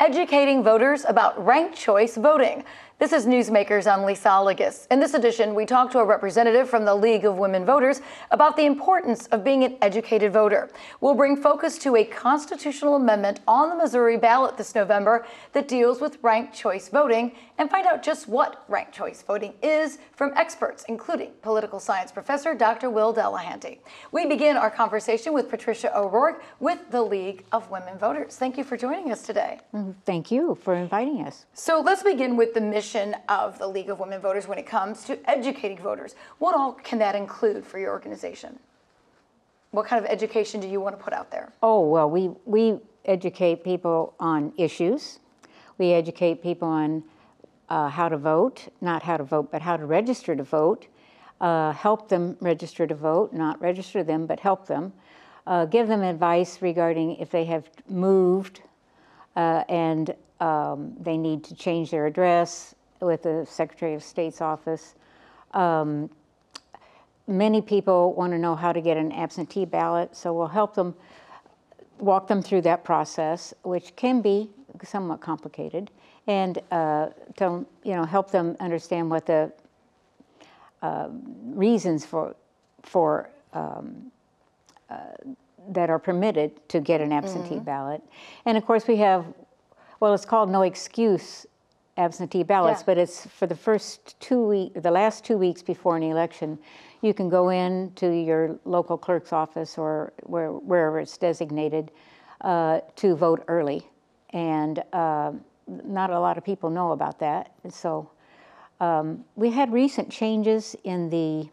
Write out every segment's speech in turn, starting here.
educating voters about ranked choice voting. This is Newsmakers. I'm Lisa Allegas. In this edition, we talk to a representative from the League of Women Voters about the importance of being an educated voter. We'll bring focus to a constitutional amendment on the Missouri ballot this November that deals with ranked choice voting and find out just what ranked choice voting is from experts, including political science professor Dr. Will Delahanty. We begin our conversation with Patricia O'Rourke with the League of Women Voters. Thank you for joining us today. Thank you for inviting us. So let's begin with the mission of the League of Women Voters when it comes to educating voters. What all can that include for your organization? What kind of education do you want to put out there? Oh, well, we educate people on issues. We educate people on how to vote, not how to vote, but how to register to vote, help them register to vote, not register them, but help them, give them advice regarding if they have moved and they need to change their address with the Secretary of State's office. Many people want to know how to get an absentee ballot, so we'll help them, walk them through that process, which can be somewhat complicated, and help them understand what the reasons that are permitted to get an absentee ballot. And of course we have, well, it's called no excuse absentee ballots, but it's for the the last 2 weeks before an election. You can go in to your local clerk's office or wherever it's designated to vote early. And not a lot of people know about that. And so we had recent changes in the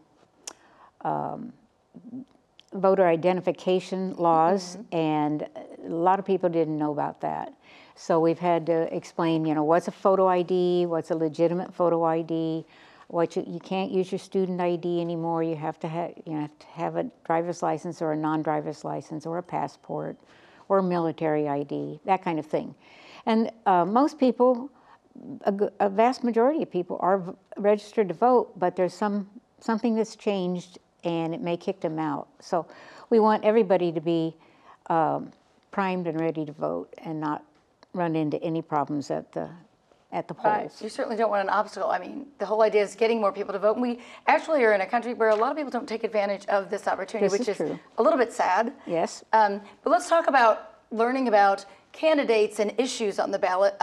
voter identification laws, and a lot of people didn't know about that. So we've had to explain, what's a photo ID, what's a legitimate photo ID, you can't use your student ID anymore. You have to have a driver's license or a non-driver's license or a passport or military ID, that kind of thing. And most people, a vast majority of people are registered to vote, but there's something that's changed and it may kick them out. So we want everybody to be primed and ready to vote and not run into any problems at the polls. Right. You certainly don't want an obstacle. I mean, the whole idea is getting more people to vote. And we actually are in a country where a lot of people don't take advantage of this opportunity, which is a little bit sad. Yes. But let's talk about learning about candidates and issues on the ballot.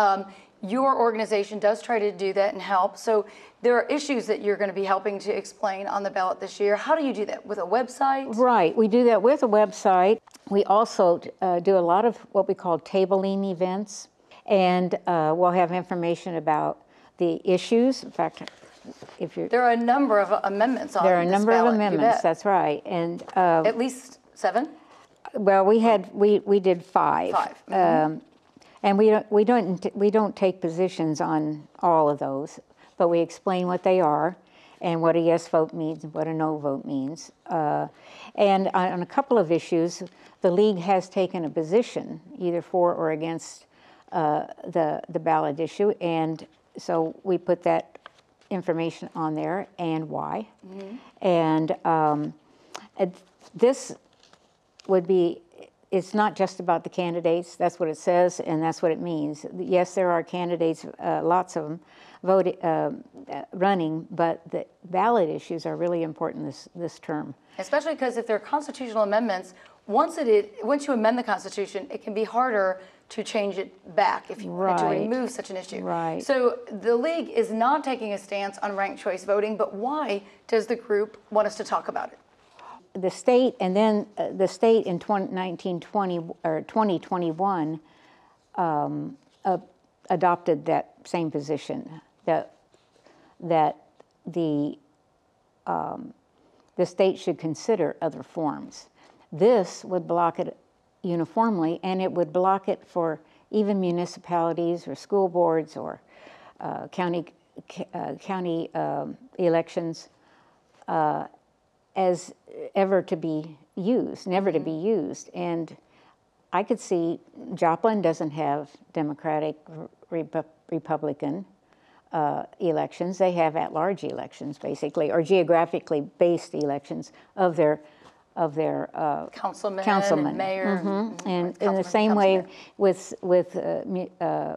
Your organization does try to do that and help. So there are issues that you're going to be helping to explain on the ballot this year. How do you do that? With a website? Right. We do that with a website. We also do a lot of what we call tabling events. And we'll have information about the issues. In fact, there are a number of amendments on this ballot. There are a number of amendments, that's right. And at least 7? Well, we did 5. 5. And we don't take positions on all of those, but we explain what they are and what a yes vote means and what a no vote means. And on a couple of issues, the League has taken a position either for or against the ballot issue, and so we put that information on there and why. And this would be, it's not just about the candidates. That's what it says, and that's what it means. Yes, there are candidates, lots of them, running, but the ballot issues are really important this term. Especially because if there are constitutional amendments, once you amend the Constitution, it can be harder to change it back if you want to remove such an issue. Right. So the League is not taking a stance on ranked choice voting, but why does the group want us to talk about it? The state, and then the state in 2021 adopted that same position, that the state should consider other forms. This would block it uniformly, and it would block it for even municipalities or school boards or county elections as ever to be used, never to be used. And I could see Joplin doesn't have Democratic, Republican elections. They have at-large elections, basically, or geographically based elections of their of their councilmen councilmen. and mayor. And in the same way with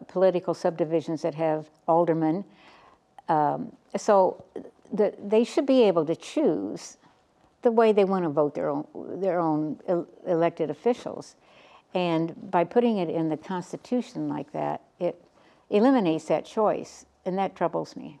political subdivisions that have aldermen. So they should be able to choose the way they want to vote their own elected officials. And by putting it in the Constitution like that, it eliminates that choice, and that troubles me.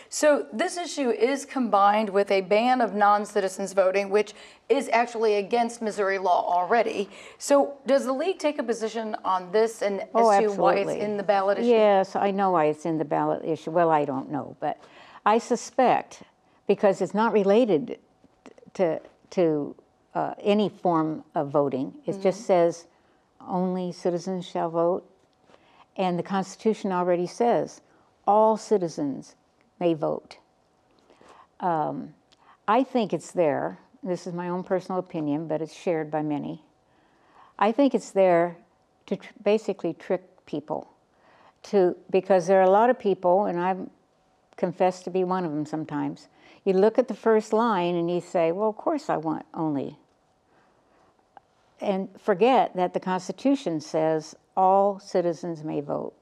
So this issue is combined with a ban of non-citizens voting, which is actually against Missouri law already. So does the league take a position on this and as to why it's in the ballot issue? Yes, I know why it's in the ballot issue. Well, I don't know, but I suspect because it's not related to any form of voting. It just says only citizens shall vote. And the Constitution already says all citizens may vote. I think it's there. This is my own personal opinion, but it's shared by many. I think it's there to basically trick people, because there are a lot of people, and I've confessed to be one of them sometimes. You look at the first line and you say, well, of course I want only. And forget that the Constitution says all citizens may vote.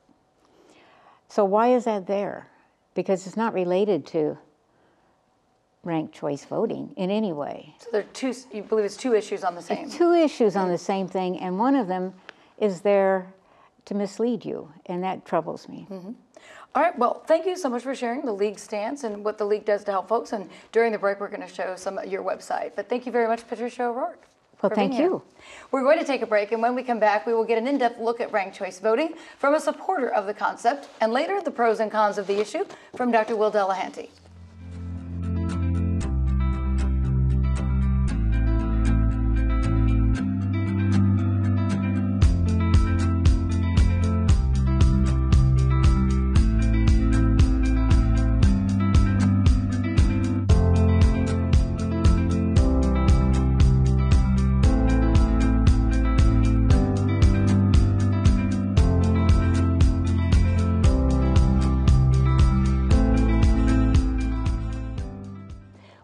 So why is that there? Because it's not related to ranked choice voting in any way. So there are two, you believe it's two issues on the same? It's two issues on the same thing, and one of them is there to mislead you, and that troubles me. All right, well, thank you so much for sharing the league stance and what the league does to help folks. And during the break, we're going to show some of your website. But thank you very much, Patricia O'Rourke. Well, thank you. We're going to take a break, and when we come back, we will get an in-depth look at ranked choice voting from a supporter of the concept, and later, the pros and cons of the issue from Dr. Will Delahanty.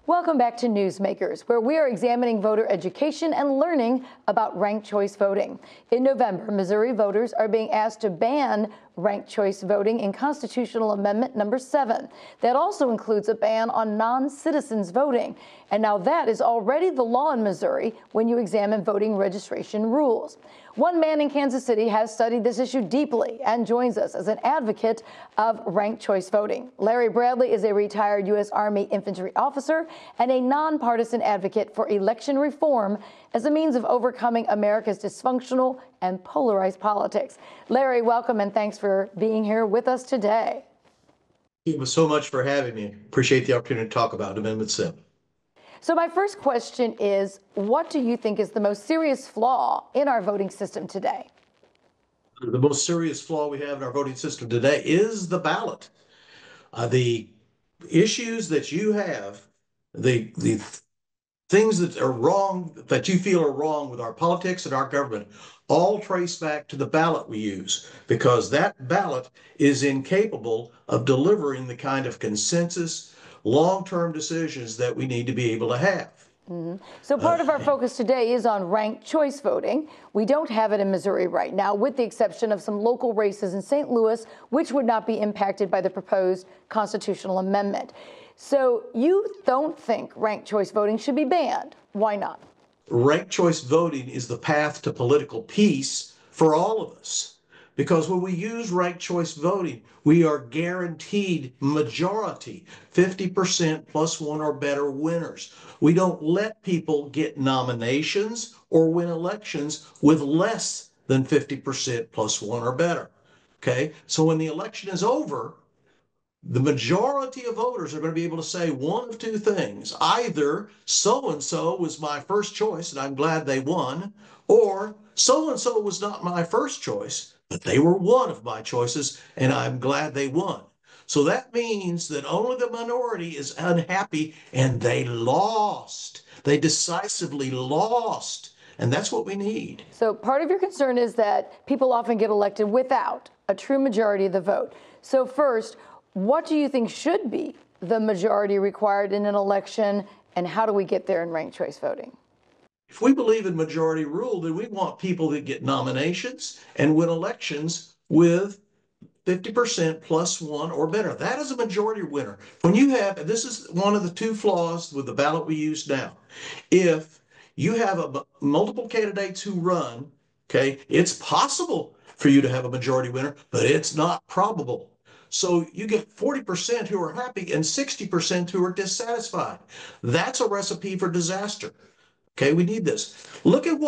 Welcome back to Newsmakers, where we are examining voter education and learning about ranked choice voting. In November, Missouri voters are being asked to ban ranked choice voting in Constitutional Amendment number 7. That also includes a ban on non-citizens voting. And now that is already the law in Missouri when you examine voting registration rules. One man in Kansas City has studied this issue deeply and joins us as an advocate of ranked choice voting. Larry Bradley is a retired U.S. Army infantry officer and a nonpartisan advocate for election reform as a means of overcoming America's dysfunctional and polarized politics. Larry, welcome and thanks for being here with us today. Thank you so much for having me. Appreciate the opportunity to talk about Amendment 7. So my first question is, what do you think is the most serious flaw in our voting system today? The most serious flaw we have in our voting system today is the ballot. The issues that you have, the things that are wrong, that you feel are wrong with our politics and our government, all trace back to the ballot we use, because that ballot is incapable of delivering the kind of consensus, long-term decisions that we need to be able to have. So part of our focus today is on ranked choice voting. We don't have it in Missouri right now, with the exception of some local races in St. Louis, which would not be impacted by the proposed constitutional amendment. So you don't think ranked choice voting should be banned. Why not? Ranked choice voting is the path to political peace for all of us. Because when we use ranked choice voting, we are guaranteed majority, 50% plus one or better winners. We don't let people get nominations or win elections with less than 50% plus one or better. Okay, so when the election is over, the majority of voters are going to be able to say one of two things. Either so-and-so was my first choice and I'm glad they won, or so-and-so was not my first choice, but they were one of my choices and I'm glad they won. So that means that only the minority is unhappy and they lost. They decisively lost. And that's what we need. So part of your concern is that people often get elected without a true majority of the vote. So first, what do you think should be the majority required in an election, and how do we get there in ranked choice voting? If we believe in majority rule, then we want people that get nominations and win elections with 50% plus one or better. That is a majority winner. When you have, and this is one of the two flaws with the ballot we use now. If you have multiple candidates who run, okay, it's possible for you to have a majority winner, but it's not probable. So you get 40% who are happy and 60% who are dissatisfied. That's a recipe for disaster. Okay, we need this. Look at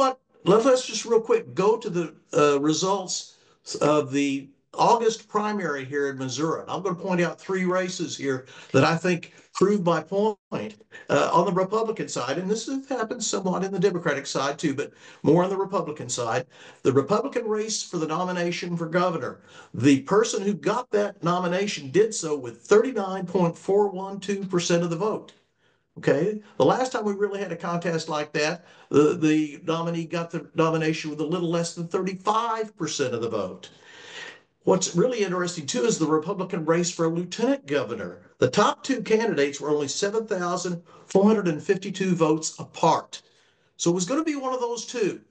let's just real quick go to the results of the August primary here in Missouri. I'm going to point out three races here that I think prove my point on the Republican side. And this has happened somewhat in the Democratic side too, but more on the Republican side. The Republican race for the nomination for governor, the person who got that nomination did so with 39.412% of the vote. Okay, the last time we really had a contest like that, the nominee got the nomination with a little less than 35% of the vote. What's really interesting too is the Republican race for a lieutenant governor. The top two candidates were only 7,452 votes apart. So it was going to be one of those two.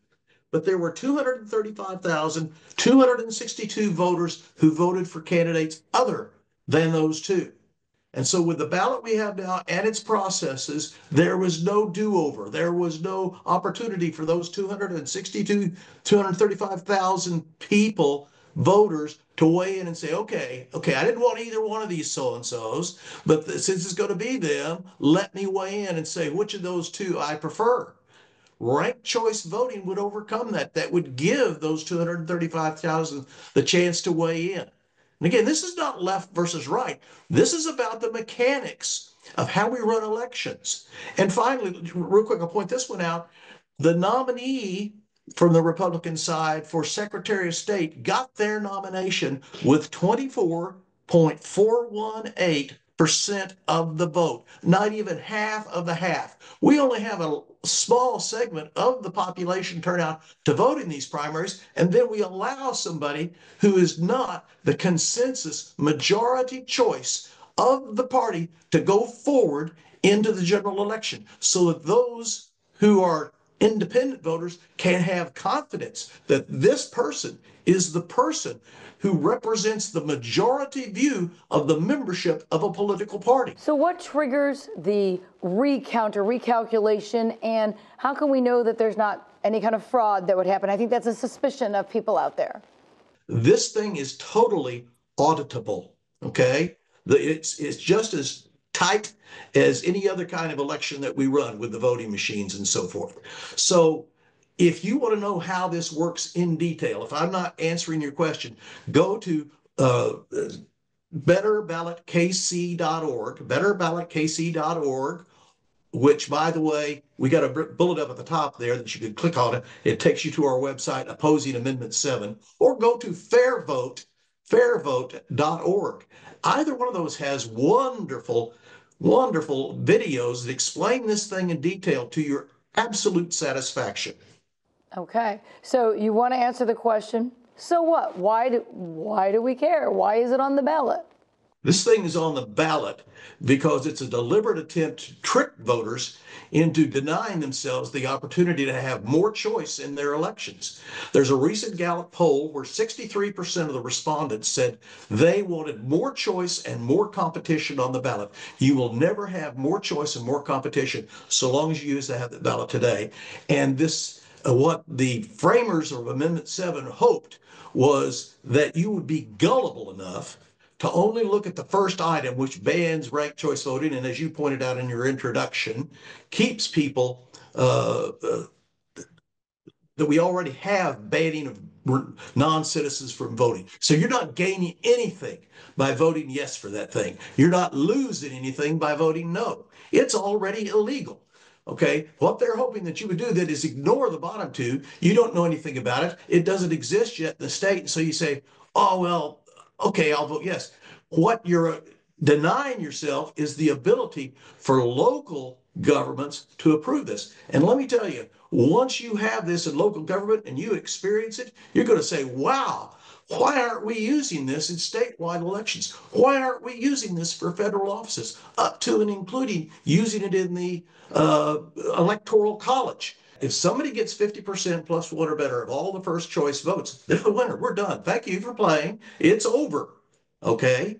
But there were 235,262 voters who voted for candidates other than those two. And so with the ballot we have now and its processes, there was no do-over. There was no opportunity for those 235,000 people, voters, to weigh in and say, okay, I didn't want either one of these so-and-sos, but since it's going to be them, let me weigh in and say which of those two I prefer. Ranked choice voting would overcome that. That would give those 235,000 the chance to weigh in. And again, this is not left versus right. This is about the mechanics of how we run elections. And finally, real quick, I'll point this one out. The nominee from the Republican side for Secretary of State got their nomination with 24.418% of the vote, not even half of the half. We only have a small segment of the population turn out to vote in these primaries, and then we allow somebody who is not the consensus majority choice of the party to go forward into the general election so that those who are independent voters can have confidence that this person is the person who represents the majority view of the membership of a political party. So what triggers the recount or recalculation, and how can we know that there's not any kind of fraud that would happen? I think that's a suspicion of people out there. This thing is totally auditable, okay? It's just as tight as any other kind of election that we run with the voting machines and so forth. So if you want to know how this works in detail, if I'm not answering your question, go to betterballotkc.org, which, by the way, we got a bullet up at the top there that you can click on it. It takes you to our website opposing Amendment 7, or go to fairvote.org. Either one of those has wonderful videos that explain this thing in detail to your absolute satisfaction. Okay, so you want to answer the question, so what? Why do we care? Why is it on the ballot? This thing is on the ballot because it's a deliberate attempt to trick voters into denying themselves the opportunity to have more choice in their elections. There's a recent Gallup poll where 63% of the respondents said they wanted more choice and more competition on the ballot. You will never have more choice and more competition so long as you use the ballot today. And this, what the framers of Amendment 7 hoped was that you would be gullible enough to only look at the first item, which bans ranked choice voting, and as you pointed out in your introduction, keeps people that we already have banning of non-citizens from voting. So you're not gaining anything by voting yes for that thing. You're not losing anything by voting no. It's already illegal. Okay, what they're hoping that you would do then is ignore the bottom two. You don't know anything about it. It doesn't exist yet in the state. So you say, oh, well, okay, I'll vote yes. What you're denying yourself is the ability for local governments to approve this. And let me tell you, once you have this in local government and you experience it, you're going to say, wow, why aren't we using this in statewide elections? Why aren't we using this for federal offices, up to and including using it in the electoral college? If somebody gets 50% plus one or better of all the first choice votes, they're the winner. We're done. Thank you for playing. It's over. Okay?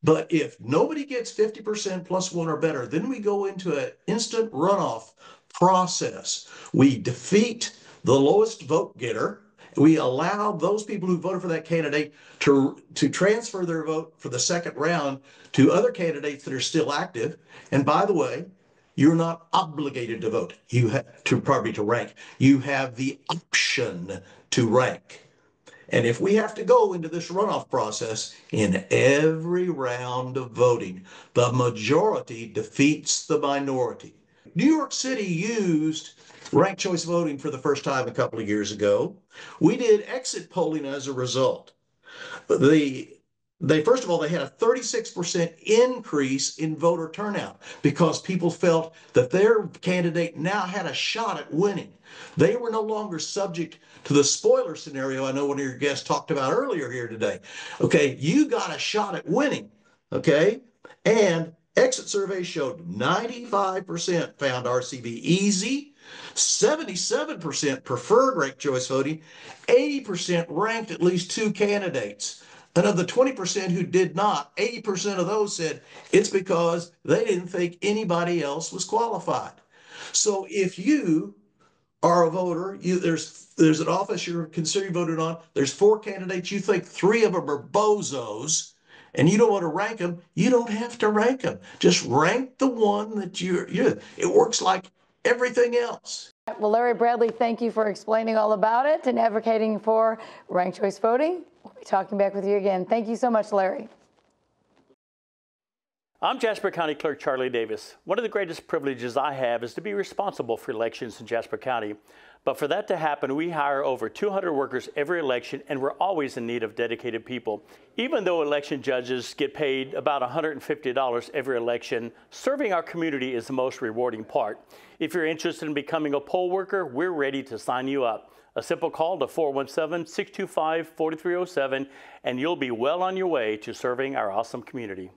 But if nobody gets 50% plus one or better, then we go into an instant runoff process. We defeat the lowest vote getter. We allow those people who voted for that candidate to transfer their vote for the second round to other candidates that are still active. And by the way, you're not obligated to vote. You have to probably to rank. You have the option to rank. And if we have to go into this runoff process in every round of voting, the majority defeats the minority. New York City used ranked choice voting for the first time a couple of years ago. We did exit polling as a result. They first of all, they had a 36% increase in voter turnout because people felt that their candidate now had a shot at winning. They were no longer subject to the spoiler scenario I know one of your guests talked about earlier here today. Okay, you got a shot at winning, okay? And exit surveys showed 95% found RCV easy, 77% preferred ranked choice voting, 80% ranked at least two candidates. And of the 20% who did not, 80% of those said it's because they didn't think anybody else was qualified. So if you are a voter, there's an office you're considering voting on, there's four candidates, you think three of them are bozos, and you don't want to rank them, you don't have to rank them. Just rank the one that it works like everything else. Well, Larry Bradley, thank you for explaining all about it and advocating for ranked choice voting. We'll be talking back with you again. Thank you so much, Larry. I'm Jasper County Clerk Charlie Davis. One of the greatest privileges I have is to be responsible for elections in Jasper County. But for that to happen, we hire over 200 workers every election, and we're always in need of dedicated people. Even though election judges get paid about $150 every election, serving our community is the most rewarding part. If you're interested in becoming a poll worker, we're ready to sign you up. A simple call to 417-625-4307, and you'll be well on your way to serving our awesome community.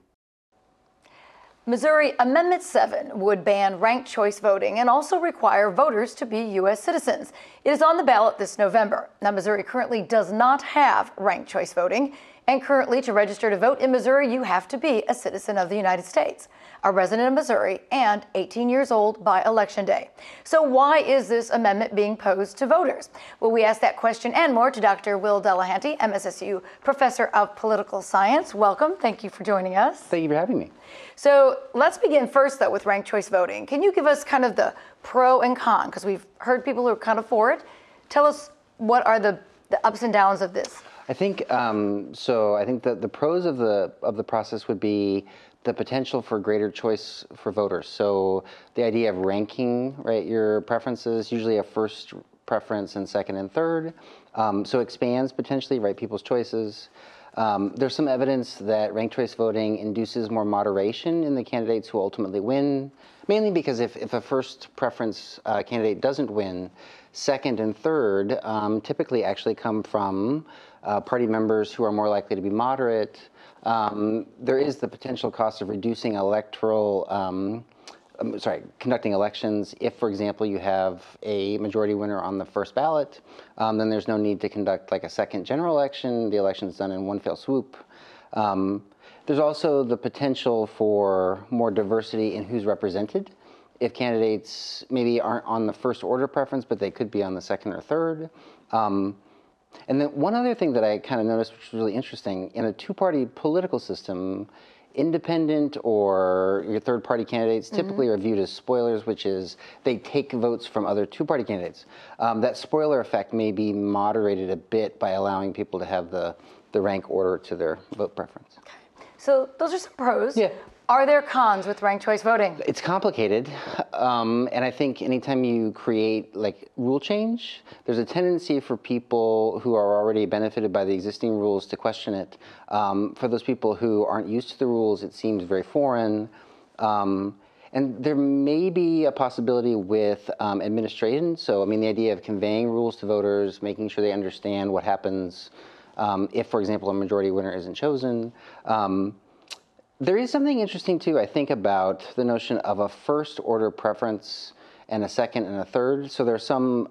Missouri Amendment 7 would ban ranked choice voting and also require voters to be U.S. citizens. It is on the ballot this November. Now, Missouri currently does not have ranked choice voting, and currently to register to vote in Missouri, you have to be a citizen of the United States, a resident of Missouri, and 18 years old by Election Day. So why is this amendment being posed to voters? Well, we asked that question and more to Dr. Will Delahanty, MSSU Professor of Political Science. Welcome. Thank you for joining us. Thank you for having me. So let's begin first, though, with ranked choice voting. Can you give us kind of the pro and con? Because we've heard people who are kind of for it. Tell us what are the ups and downs of this. I think so. I think that the pros of the process would be the potential for greater choice for voters. So the idea of ranking, right, your preferences, usually a first preference and second and third. So expands potentially, right, people's choices. There's some evidence that ranked choice voting induces more moderation in the candidates who ultimately win, mainly because if a first preference candidate doesn't win, second and third typically actually come from party members who are more likely to be moderate. There is the potential cost of reducing conducting elections. If, for example, you have a majority winner on the first ballot, then there's no need to conduct like a second general election. The election's done in one fell swoop. There's also the potential for more diversity in who's represented. If candidates maybe aren't on the first order preference, but they could be on the second or third. And then one other thing that I kind of noticed, which was really interesting, in a two-party political system, independent or your third-party candidates typically are viewed as spoilers, which is they take votes from other two-party candidates. That spoiler effect may be moderated a bit by allowing people to have the rank order to their vote preference. Okay. So those are some pros. Yeah. Are there cons with ranked choice voting? It's complicated, and I think anytime you create like rule change, there's a tendency for people who are already benefited by the existing rules to question it. For those people who aren't used to the rules, it seems very foreign. And there may be a possibility with administration. So, I mean, the idea of conveying rules to voters, making sure they understand what happens if, for example, a majority winner isn't chosen. There is something interesting, too, I think, about the notion of a first-order preference and a second and a third. So there are some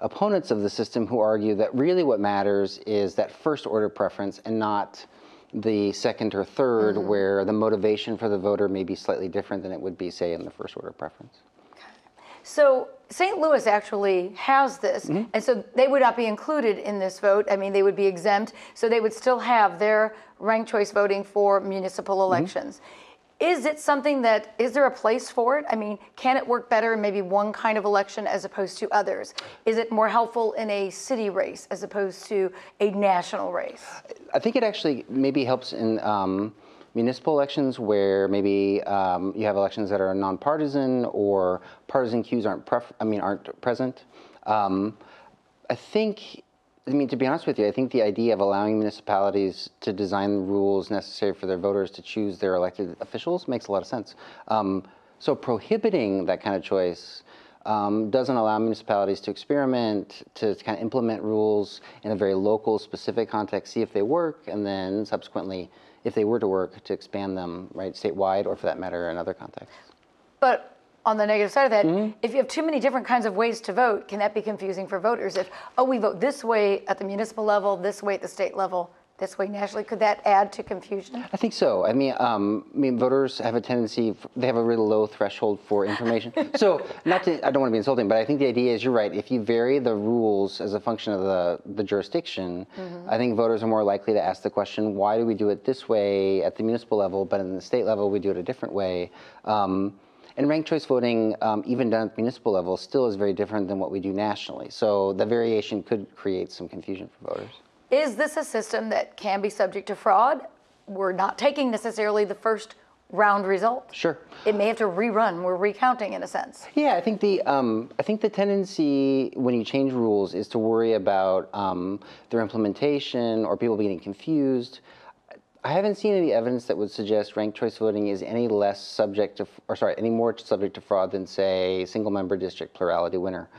opponents of the system who argue that really what matters is that first order preference and not the second or third, where the motivation for the voter may be slightly different than it would be, say, in the first order preference. So St. Louis actually has this, and so they would not be included in this vote. I mean, they would be exempt, so they would still have their ranked choice voting for municipal elections. Is it something that, is there a place for it? I mean, can it work better in maybe one kind of election as opposed to others? Is it more helpful in a city race as opposed to a national race? I think it actually maybe helps in municipal elections where maybe you have elections that are nonpartisan or partisan cues aren't present. I mean, to be honest with you, I think the idea of allowing municipalities to design the rules necessary for their voters to choose their elected officials makes a lot of sense. So prohibiting that kind of choice doesn't allow municipalities to experiment, to kind of implement rules in a very local, specific context, see if they work, and then subsequently, if they were to work, to expand them, right, statewide, or for that matter, in other contexts. But on the negative side of that, if you have too many different kinds of ways to vote, can that be confusing for voters? If, oh, we vote this way at the municipal level, this way at the state level, this way nationally, could that add to confusion? I think so. I mean, voters have a tendency, they have a really low threshold for information. So, I don't want to be insulting, but I think the idea is, you're right, if you vary the rules as a function of the jurisdiction, I think voters are more likely to ask the question, why do we do it this way at the municipal level, but in the state level we do it a different way? And ranked choice voting, even done at the municipal level, still is very different than what we do nationally. So the variation could create some confusion for voters. Is this a system that can be subject to fraud? We're not taking necessarily the first round result. Sure. It may have to rerun. We're recounting in a sense. Yeah, I think the tendency when you change rules is to worry about their implementation or people getting confused. I haven't seen any evidence that would suggest ranked choice voting is any more subject to fraud than, say, single-member district plurality winner.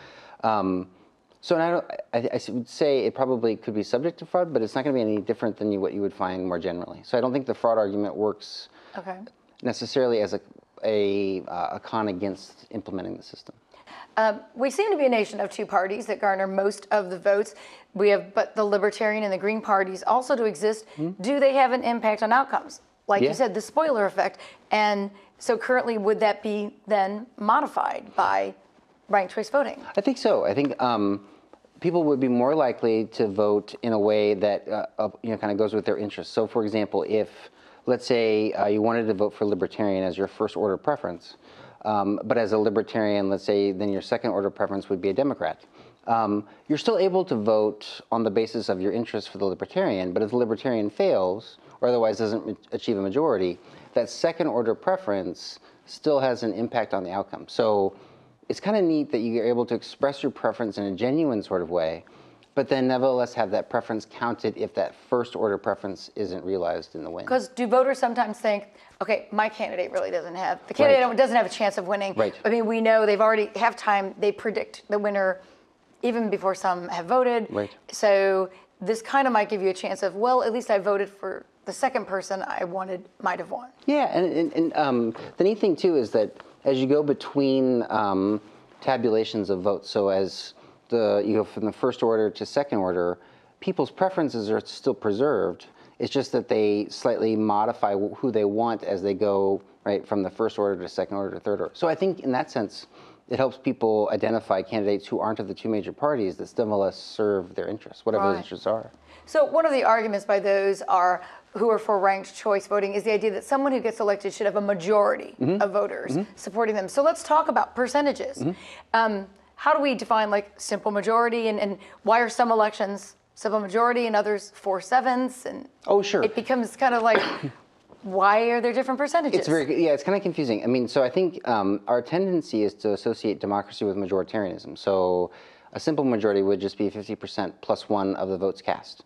So I would say it probably could be subject to fraud, but it's not going to be any different than what you would find more generally. So I don't think the fraud argument works necessarily as a con against implementing the system. We seem to be a nation of two parties that garner most of the votes. We have, but the Libertarian and the Green parties also do exist. Do they have an impact on outcomes? Like you said, the spoiler effect. And so currently, would that be then modified by ranked choice voting? I think so. I think people would be more likely to vote in a way that kind of goes with their interests. So, for example, if, let's say, you wanted to vote for Libertarian as your first order preference, but as a Libertarian, let's say, then your second order preference would be a Democrat. You're still able to vote on the basis of your interest for the Libertarian, but if the Libertarian fails, or otherwise doesn't achieve a majority, that second order preference still has an impact on the outcome. So it's kind of neat that you're able to express your preference in a genuine sort of way, but then nevertheless have that preference counted if that first order preference isn't realized in the win. Because do voters sometimes think, okay, my candidate really doesn't have, the candidate doesn't have a chance of winning. Right. I mean, we know they've already, halftime, they predict the winner even before some have voted. Right. So this kind of might give you a chance of, well, at least I voted for the second person I wanted might have won. Yeah, and the neat thing too is that as you go between tabulations of votes, so as you go from the first order to second order, people's preferences are still preserved. It's just that they slightly modify who they want as they go right from the first order to second order to third order. So I think in that sense, it helps people identify candidates who aren't of the two major parties that still serve their interests, whatever those interests are. So one of the arguments by those who are for ranked choice voting is the idea that someone who gets elected should have a majority of voters supporting them. So let's talk about percentages. How do we define like simple majority, and why are some elections simple majority and others 4/7? And oh, sure. It becomes kind of like, why are there different percentages? It's kind of confusing. I mean, so I think our tendency is to associate democracy with majoritarianism. So a simple majority would just be 50% plus one of the votes cast.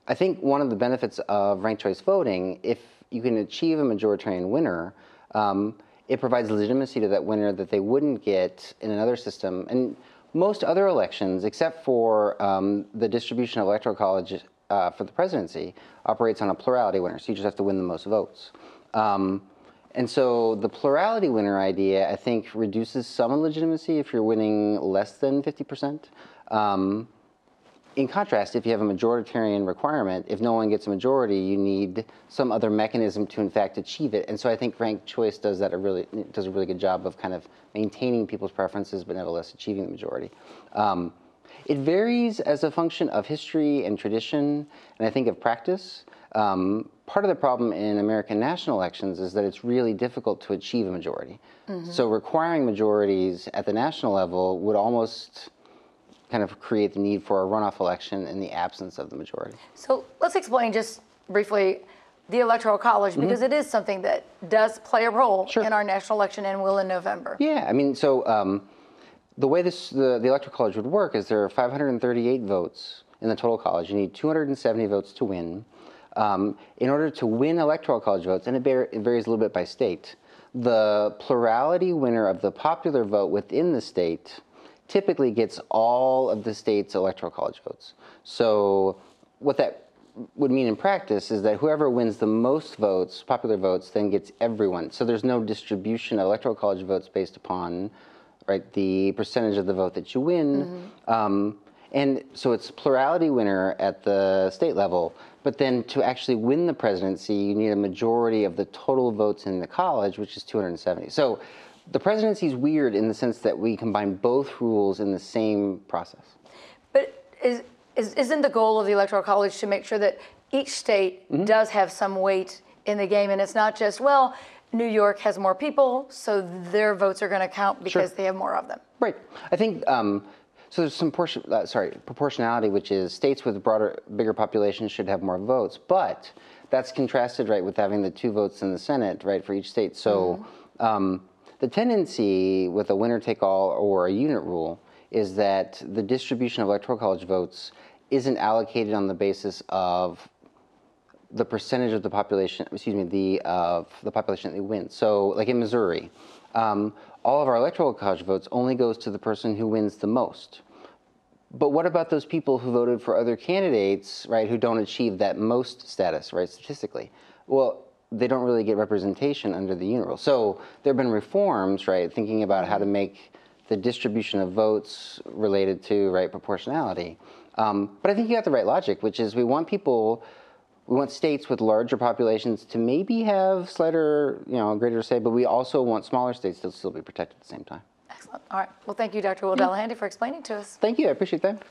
I think one of the benefits of ranked choice voting, if you can achieve a majoritarian winner, it provides legitimacy to that winner that they wouldn't get in another system. And most other elections, except for the distribution of electoral college for the presidency, operates on a plurality winner, so you just have to win the most votes. And so the plurality winner idea, I think, reduces some legitimacy if you're winning less than 50%. In contrast, if you have a majoritarian requirement, if no one gets a majority, you need some other mechanism to in fact achieve it. And so I think ranked choice does a really good job of kind of maintaining people's preferences, but nevertheless achieving the majority. It varies as a function of history and tradition, and I think of practice. Part of the problem in American national elections is that it's really difficult to achieve a majority. So requiring majorities at the national level would almost kind of create the need for a runoff election in the absence of the majority. So let's explain just briefly the Electoral College, because it is something that does play a role in our national election and will in November. Yeah, I mean, so the way the Electoral College would work is there are 538 votes in the total college. You need 270 votes to win. In order to win Electoral College votes, and it varies a little bit by state, the plurality winner of the popular vote within the state typically gets all of the state's Electoral College votes. So what that would mean in practice is that whoever wins the most votes, popular votes, then gets everyone. So there's no distribution of Electoral College votes based upon the percentage of the vote that you win. And so it's plurality winner at the state level, but then to actually win the presidency, you need a majority of the total votes in the college, which is 270. So the presidency is weird in the sense that we combine both rules in the same process. But isn't the goal of the Electoral College to make sure that each state does have some weight in the game, and it's not just, well, New York has more people, so their votes are going to count because they have more of them? Right. I think so. There's some proportionality, which is states with bigger populations should have more votes, but that's contrasted with having the 2 votes in the Senate for each state. So. The tendency with a winner-take-all or a unit rule is that the distribution of Electoral College votes isn't allocated on the basis of the percentage of the population, of the population that they win. So, like in Missouri, all of our Electoral College votes only goes to the person who wins the most. But what about those people who voted for other candidates, who don't achieve that most status, statistically? Well, they don't really get representation under the unit rule. So there have been reforms, thinking about how to make the distribution of votes related to proportionality. But I think you got the right logic, which is we want states with larger populations to maybe have slighter, greater say, but we also want smaller states to still be protected at the same time. Excellent. All right. Well, thank you, Dr. Will Delahanty, for explaining to us. Thank you. I appreciate that.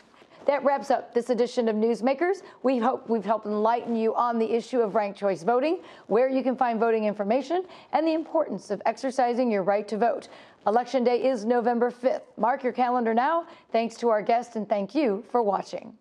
That wraps up this edition of Newsmakers. We hope we've helped enlighten you on the issue of ranked choice voting, where you can find voting information, and the importance of exercising your right to vote. Election Day is November 5th. Mark your calendar now. Thanks to our guests, and thank you for watching.